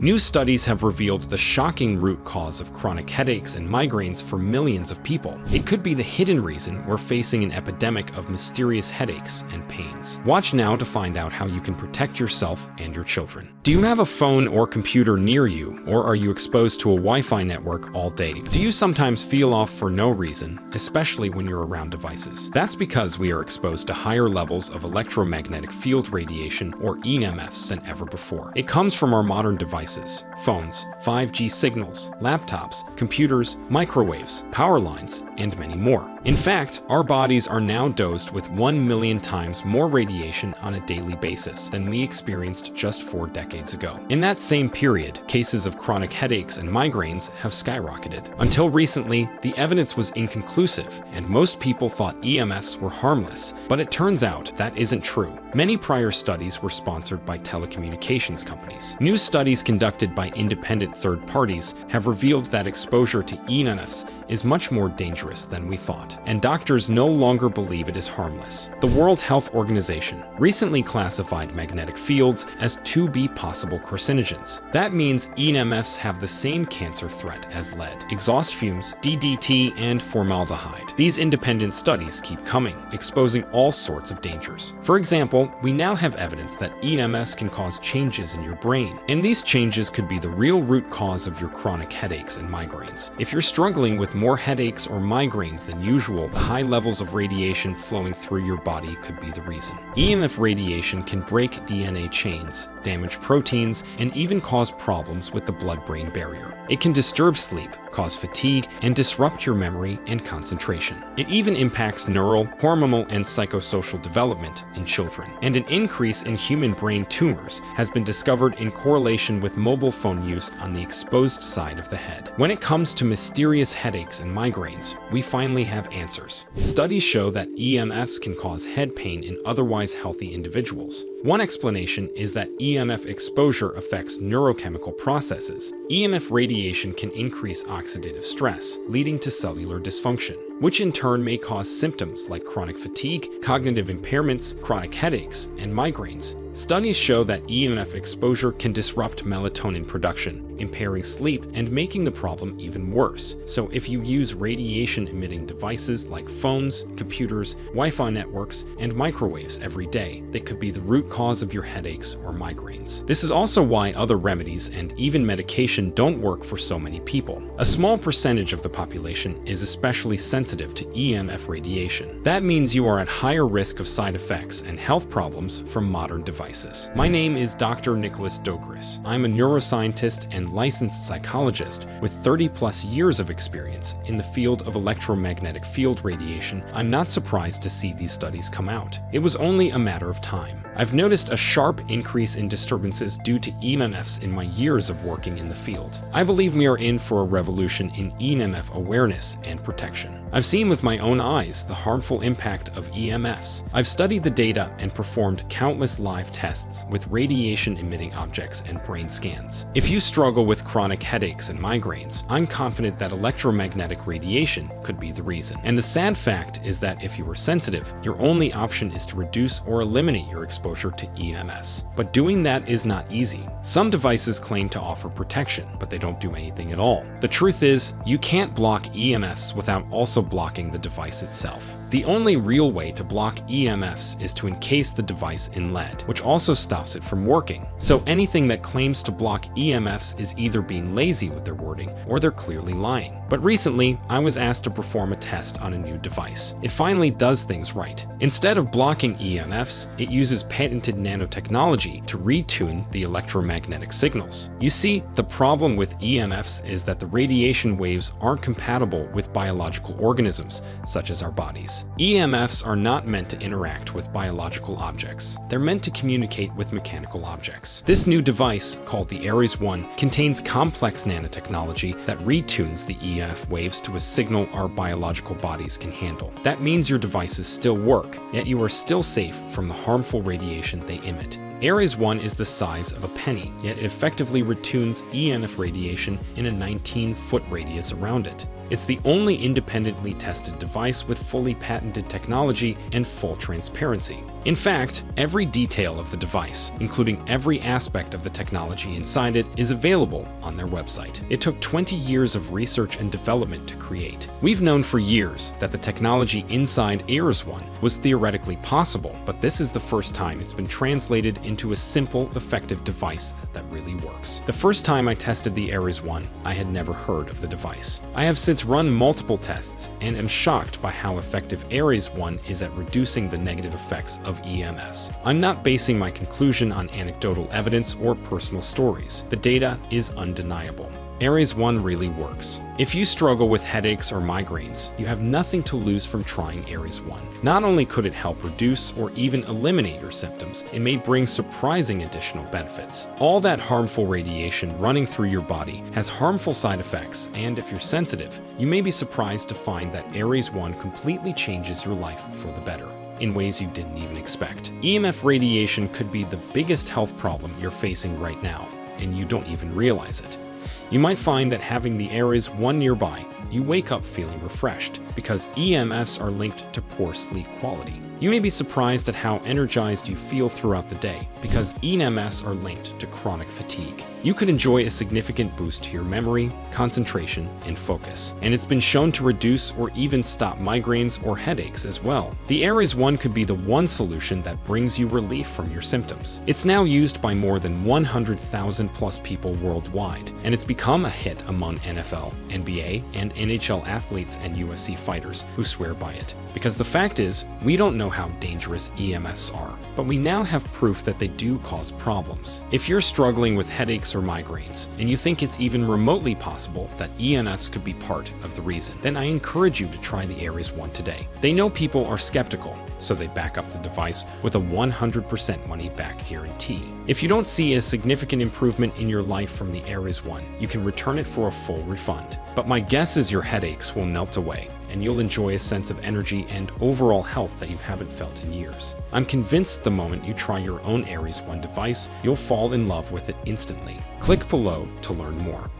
New studies have revealed the shocking root cause of chronic headaches and migraines for millions of people. It could be the hidden reason we're facing an epidemic of mysterious headaches and pains. Watch now to find out how you can protect yourself and your children. Do you have a phone or computer near you, or are you exposed to a Wi-Fi network all day? Do you sometimes feel off for no reason, especially when you're around devices? That's because we are exposed to higher levels of electromagnetic field radiation, or EMFs, than ever before. It comes from our modern devices. Phones, 5G signals, laptops, computers, microwaves, power lines, and many more. In fact, our bodies are now dosed with 1 million times more radiation on a daily basis than we experienced just 4 decades ago. In that same period, cases of chronic headaches and migraines have skyrocketed. Until recently, the evidence was inconclusive, and most people thought EMFs were harmless, but it turns out that isn't true. Many prior studies were sponsored by telecommunications companies. New studies conducted by independent third parties have revealed that exposure to EMFs is much more dangerous than we thought, and doctors no longer believe it is harmless. The World Health Organization recently classified magnetic fields as 2B possible carcinogens. That means EMFs have the same cancer threat as lead, exhaust fumes, DDT, and formaldehyde. These independent studies keep coming, exposing all sorts of dangers. For example, we now have evidence that EMFs can cause changes in your brain, and these changes could be the real root cause of your chronic headaches and migraines. If you're struggling with more headaches or migraines than usual, the high levels of radiation flowing through your body could be the reason. EMF radiation can break DNA chains, damage proteins, and even cause problems with the blood-brain barrier. It can disturb sleep, cause fatigue, and disrupt your memory and concentration. It even impacts neural, hormonal, and psychosocial development in children. And an increase in human brain tumors has been discovered in correlation with mobile phone use on the exposed side of the head. When it comes to mysterious headaches and migraines, we finally have answers. Studies show that EMFs can cause head pain in otherwise healthy individuals. One explanation is that EMF exposure affects neurochemical processes. EMF radiation can increase oxidative stress, leading to cellular dysfunction, which in turn may cause symptoms like chronic fatigue, cognitive impairments, chronic headaches, and migraines. Studies show that EMF exposure can disrupt melatonin production, impairing sleep and making the problem even worse. So if you use radiation-emitting devices like phones, computers, Wi-Fi networks, and microwaves every day, they could be the root cause of your headaches or migraines. This is also why other remedies and even medication don't work for so many people. A small percentage of the population is especially sensitive to EMF radiation. That means you are at higher risk of side effects and health problems from modern devices. My name is Dr. Nicholas Doris. I'm a neuroscientist and licensed psychologist with 30+ years of experience in the field of electromagnetic field radiation. I'm not surprised to see these studies come out. It was only a matter of time. I've noticed a sharp increase in disturbances due to EMFs in my years of working in the field. I believe we are in for a revolution in EMF awareness and protection. I've seen with my own eyes the harmful impact of EMFs. I've studied the data and performed countless live tests with radiation-emitting objects and brain scans. If you struggle with chronic headaches and migraines, I'm confident that electromagnetic radiation could be the reason. And the sad fact is that if you are sensitive, your only option is to reduce or eliminate your exposure to EMFs. But doing that is not easy. Some devices claim to offer protection, but they don't do anything at all. The truth is, you can't block EMFs without also blocking the device itself. The only real way to block EMFs is to encase the device in lead, which also stops it from working. So anything that claims to block EMFs is either being lazy with their wording or they're clearly lying. But recently, I was asked to perform a test on a new device. It finally does things right. Instead of blocking EMFs, it uses patented nanotechnology to retune the electromagnetic signals. You see, the problem with EMFs is that the radiation waves aren't compatible with biological organisms, such as our bodies. EMFs are not meant to interact with biological objects. They're meant to communicate with mechanical objects. This new device, called the Ares 1, contains complex nanotechnology that retunes the EMF waves to a signal our biological bodies can handle. That means your devices still work, yet you are still safe from the harmful radiation they emit. Ares 1 is the size of a penny, yet it effectively retunes EMF radiation in a 19-foot radius around it. It's the only independently tested device with fully patented technology and full transparency. In fact, every detail of the device, including every aspect of the technology inside it, is available on their website. It took 20 years of research and development to create. We've known for years that the technology inside Ares 1 was theoretically possible, but this is the first time it's been translated into a simple, effective device that really works. The first time I tested the Ares 1, I had never heard of the device. I have since run multiple tests and am shocked by how effective Ares 1 is at reducing the negative effects of EMFs. I'm not basing my conclusion on anecdotal evidence or personal stories. The data is undeniable. Ares 1 really works. If you struggle with headaches or migraines, you have nothing to lose from trying Ares 1. Not only could it help reduce or even eliminate your symptoms, it may bring surprising additional benefits. All that harmful radiation running through your body has harmful side effects, and if you're sensitive, you may be surprised to find that Ares 1 completely changes your life for the better in ways you didn't even expect. EMF radiation could be the biggest health problem you're facing right now, and you don't even realize it. You might find that having the Ares 1 nearby, you wake up feeling refreshed because EMFs are linked to poor sleep quality. You may be surprised at how energized you feel throughout the day because EMFs are linked to chronic fatigue. You could enjoy a significant boost to your memory, concentration, and focus. And it's been shown to reduce or even stop migraines or headaches as well. The Ares 1 could be the one solution that brings you relief from your symptoms. It's now used by more than 100,000 plus people worldwide, and it's become a hit among NFL, NBA, and NHL athletes and UFC fighters who swear by it. Because the fact is, we don't know how dangerous EMFs are, but we now have proof that they do cause problems. If you're struggling with headaches or migraines, and you think it's even remotely possible that EMFs could be part of the reason, then I encourage you to try the Ares 1 today. They know people are skeptical, so they back up the device with a 100% money-back guarantee. If you don't see a significant improvement in your life from the Ares 1, you can return it for a full refund. But my guess is your headaches will melt away, and you'll enjoy a sense of energy and overall health that you haven't felt in years. I'm convinced the moment you try your own Ares 1 device, you'll fall in love with it instantly. Click below to learn more.